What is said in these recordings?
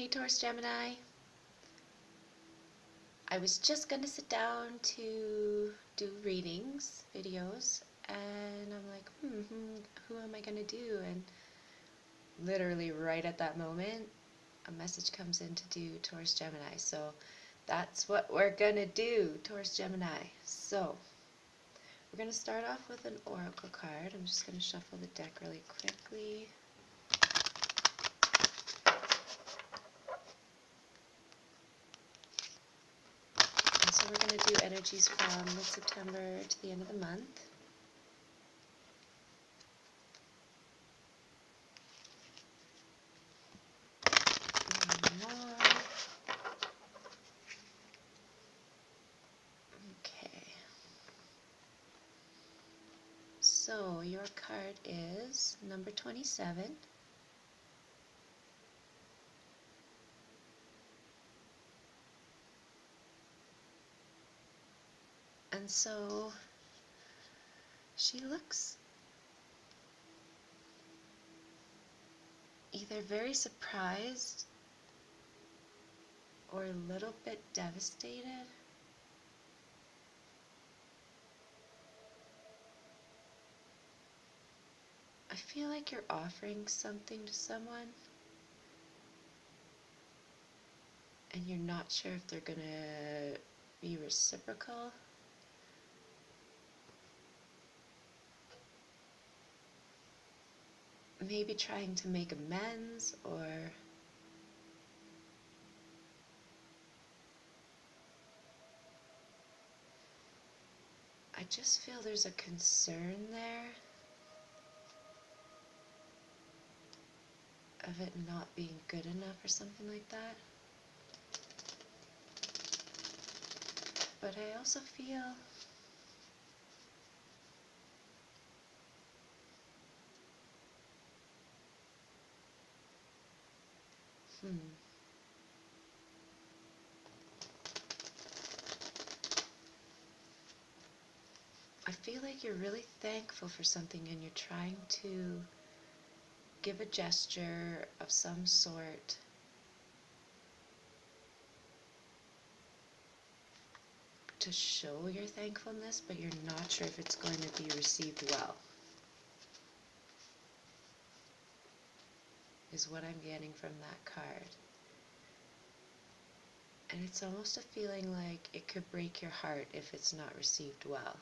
Hey Taurus Gemini. I was just gonna sit down to do readings, videos, and I'm like, who am I gonna do? And literally right at that moment, a message comes in to do Taurus Gemini. So that's what we're gonna do, Taurus Gemini. So we're gonna start off with an oracle card. I'm just gonna shuffle the deck really quickly. So we're going to do energies from mid-September to the end of the month. One more. Okay. So your card is number 27. And so she looks either very surprised or a little bit devastated. I feel like you're offering something to someone and you're not sure if they're going to be reciprocal. Maybe trying to make amends, or I just feel there's a concern there of it not being good enough or something like that. But I also feel I feel like you're really thankful for something and you're trying to give a gesture of some sort to show your thankfulness, but you're not sure if it's going to be received well, is what I'm getting from that card. And it's almost a feeling like it could break your heart if it's not received well.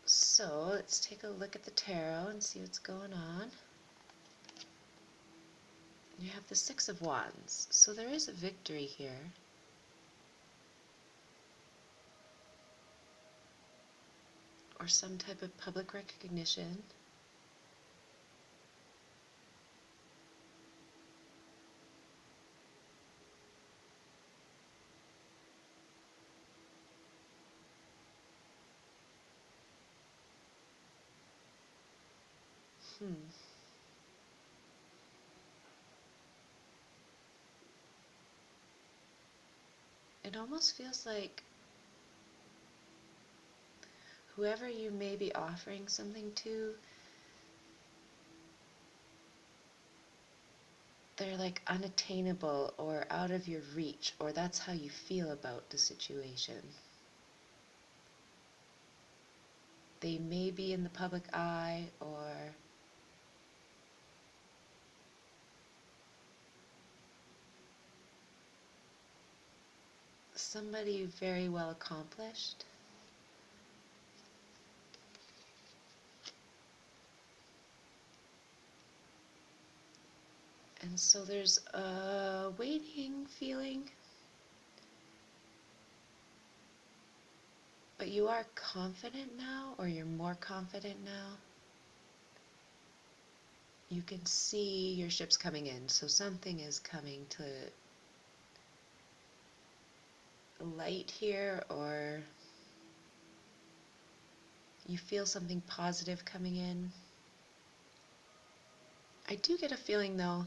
So let's take a look at the tarot and see what's going on. You have the Six of Wands, so there is a victory here. Or some type of public recognition. It almost feels like whoever you may be offering something to, they're like unattainable or out of your reach, or that's how you feel about the situation. They may be in the public eye, or somebody very well accomplished. And so there's a waiting feeling, but you are confident now, or you're more confident now. You can see your ships coming in, so something is coming to light here, or you feel something positive coming in. I do get a feeling though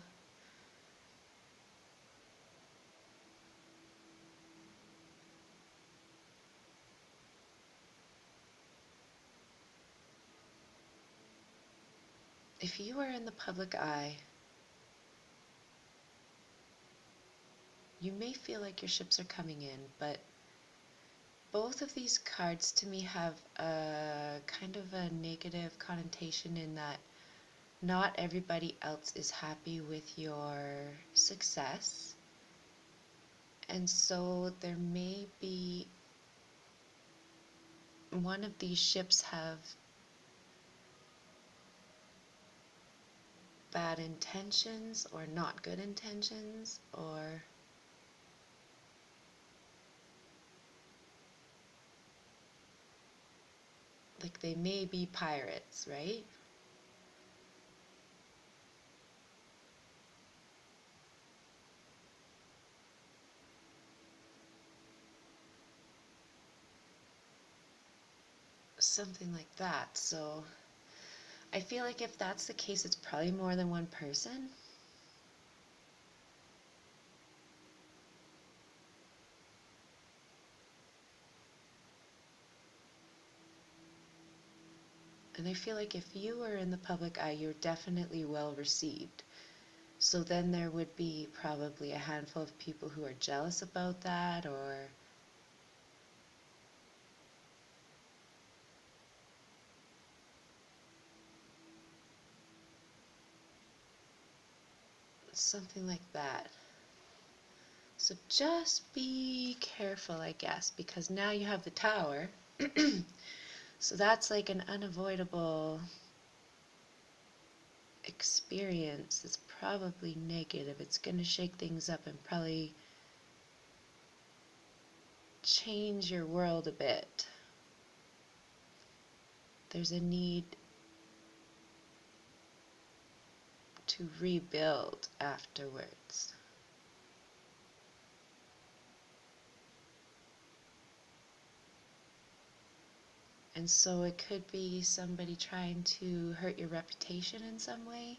if you are in the public eye you may feel like your ships are coming in, but both of these cards to me have a kind of a negative connotation in that not everybody else is happy with your success. And so there may be one of these ships have bad intentions or not good intentions, or like they may be pirates, right? Something like that. So I feel like if that's the case, it's probably more than one person. And I feel like if you were in the public eye, you're definitely well received. So then there would be probably a handful of people who are jealous about that, or something like that. So just be careful, I guess, because now you have the Tower. So that's like an unavoidable experience. It's probably negative. It's going to shake things up and probably change your world a bit. There's a need to rebuild afterwards. And so it could be somebody trying to hurt your reputation in some way.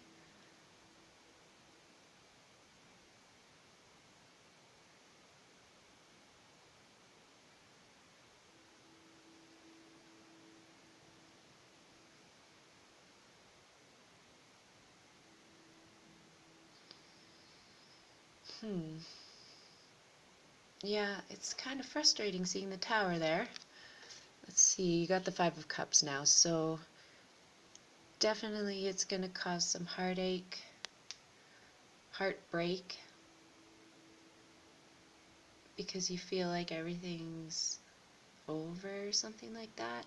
Yeah, it's kind of frustrating seeing the Tower there. Let's see, you got the Five of Cups now, so definitely it's going to cause some heartache, heartbreak, because you feel like everything's over or something like that.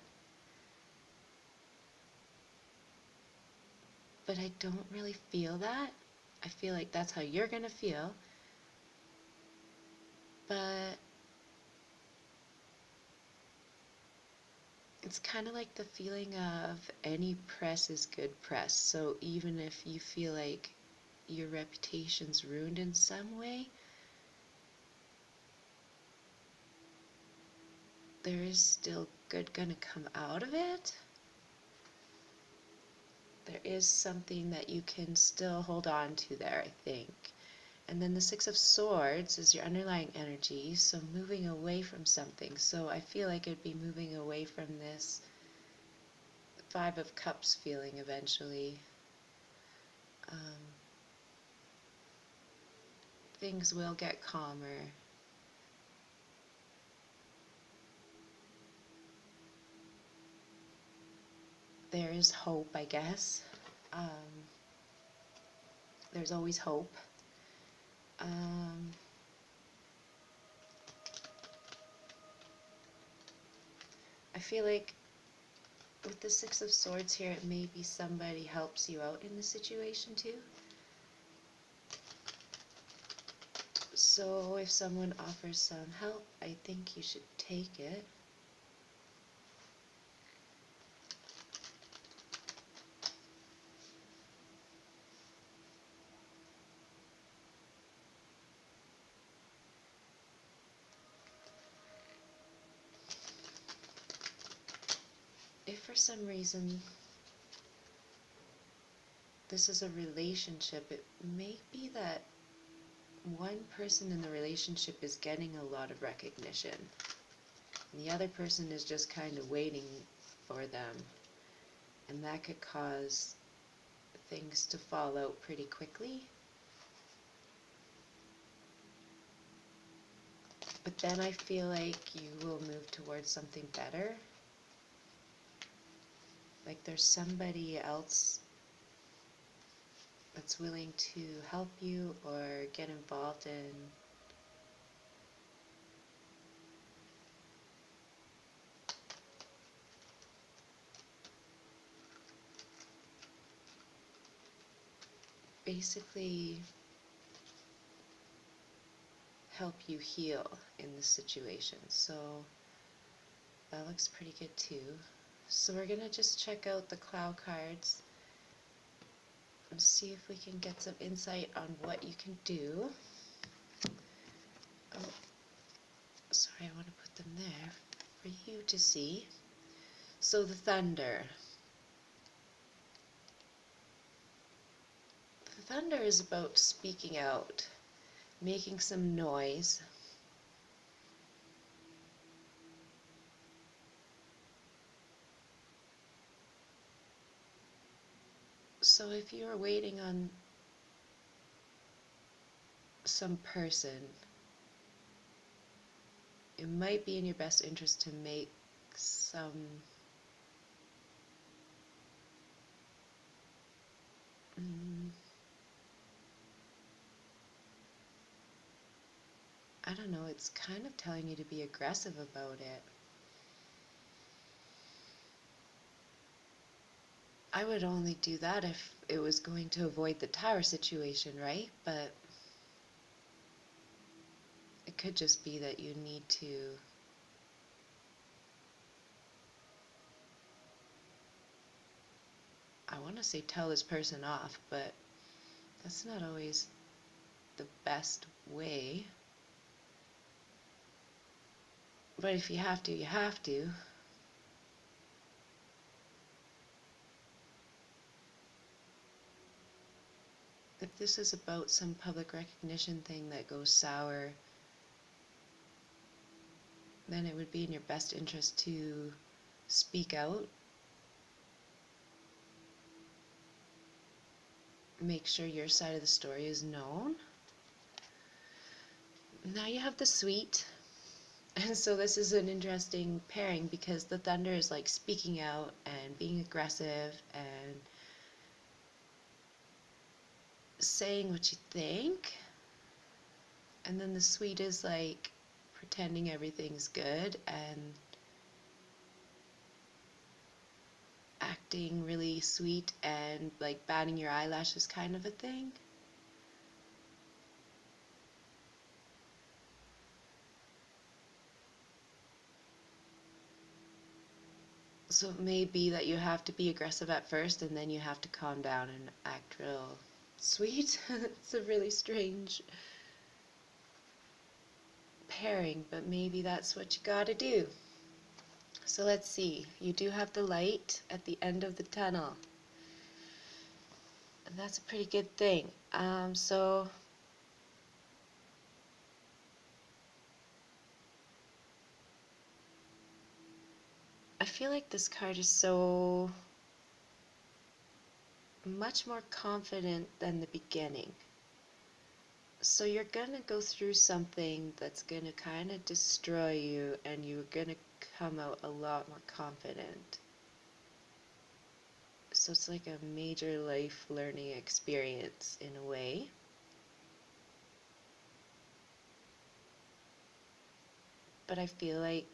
But I don't really feel that. I feel like that's how you're going to feel. But it's kind of like the feeling of any press is good press. So even if you feel like your reputation's ruined in some way, there is still good gonna come out of it. There is something that you can still hold on to there, I think. And then the Six of Swords is your underlying energy, so moving away from something. So I feel like it'd be moving away from this Five of Cups feeling eventually. Things will get calmer. There is hope, I guess. There's always hope. I feel like with the Six of Swords here, it may be somebody helps you out in the situation too. So if someone offers some help, I think you should take it. If for some reason this is a relationship, it may be that one person in the relationship is getting a lot of recognition, and the other person is just kind of waiting for them, and that could cause things to fall out pretty quickly. But then I feel like you will move towards something better. Like there's somebody else that's willing to help you or get involved in basically help you heal in this situation. So that looks pretty good too. So we're going to just check out the cloud cards and see if we can get some insight on what you can do. Oh, sorry, I want to put them there for you to see. So the thunder. The thunder is about speaking out, making some noise. So if you're waiting on some person, it might be in your best interest to make some I don't know, it's kind of telling you to be aggressive about it. I would only do that if it was going to avoid the tower situation, right? But it could just be that you need to I want to say tell this person off, but that's not always the best way. But if you have to, you have to. If this is about some public recognition thing that goes sour, then it would be in your best interest to speak out. Make sure your side of the story is known. Now you have the sweet. And so this is an interesting pairing because the thunder is like speaking out and being aggressive and saying what you think. And then the sweet is like pretending everything's good and acting really sweet and like batting your eyelashes kind of a thing. So it may be that you have to be aggressive at first and then you have to calm down and act real sweet. It's a really strange pairing, but maybe that's what you gotta do. So let's see. You do have the light at the end of the tunnel. And that's a pretty good thing. So I feel like this card is so much more confident than the beginning. So you're gonna go through something that's gonna kind of destroy you and you're gonna come out a lot more confident. So it's like a major life learning experience in a way. But I feel like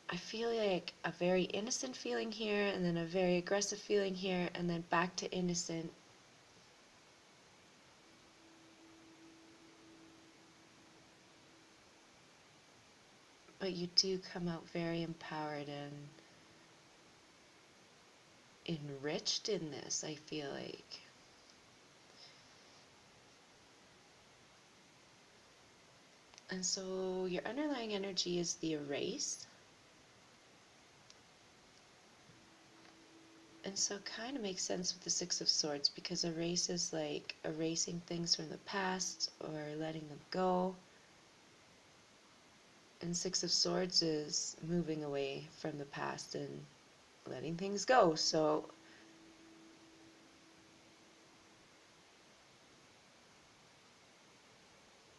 I feel like a very innocent feeling here and then a very aggressive feeling here and then back to innocent. But you do come out very empowered and enriched in this, I feel like. And so your underlying energy is the erase. And so it kind of makes sense with the Six of Swords, because erase is like erasing things from the past or letting them go. And Six of Swords is moving away from the past and letting things go. So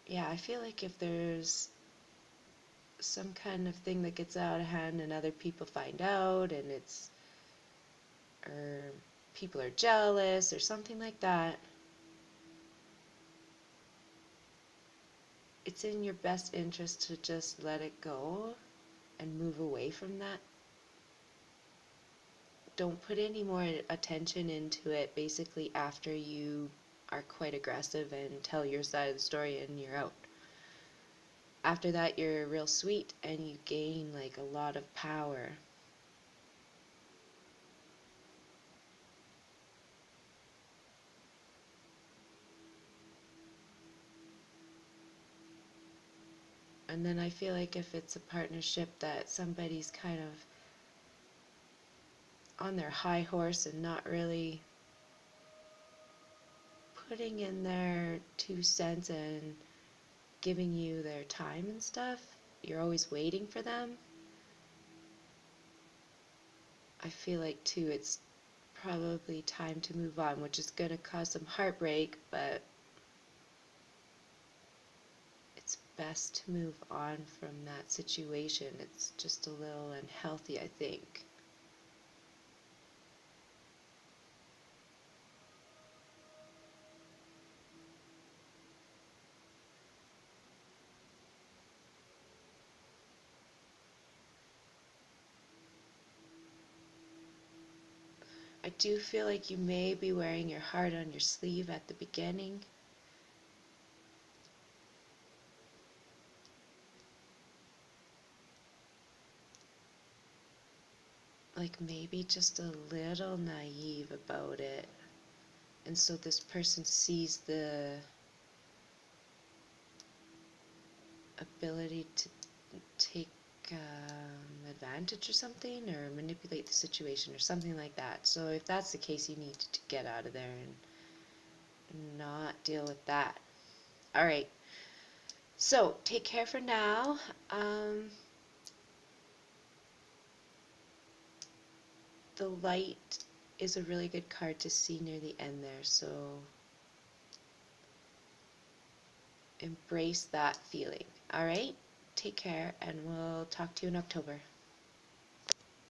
yeah, I feel like if there's some kind of thing that gets out of hand and other people find out, and it's, or people are jealous or something like that, it's in your best interest to just let it go and move away from that. Don't put any more attention into it basically after you are quite aggressive and tell your side of the story and you're out. After that, you're real sweet and you gain like a lot of power. And then I feel like if it's a partnership that somebody's kind of on their high horse and not really putting in their 2 cents and giving you their time and stuff, you're always waiting for them. I feel like too it's probably time to move on, which is going to cause some heartbreak, but it's best to move on from that situation. It's just a little unhealthy, I think. I do feel like you may be wearing your heart on your sleeve at the beginning. Like maybe just a little naive about it. And so this person sees the ability to take advantage or something, or manipulate the situation or something like that. So if that's the case, you need to get out of there and not deal with that. All right. So take care for now. The light is a really good card to see near the end there, so embrace that feeling. All right? Take care, and we'll talk to you in October.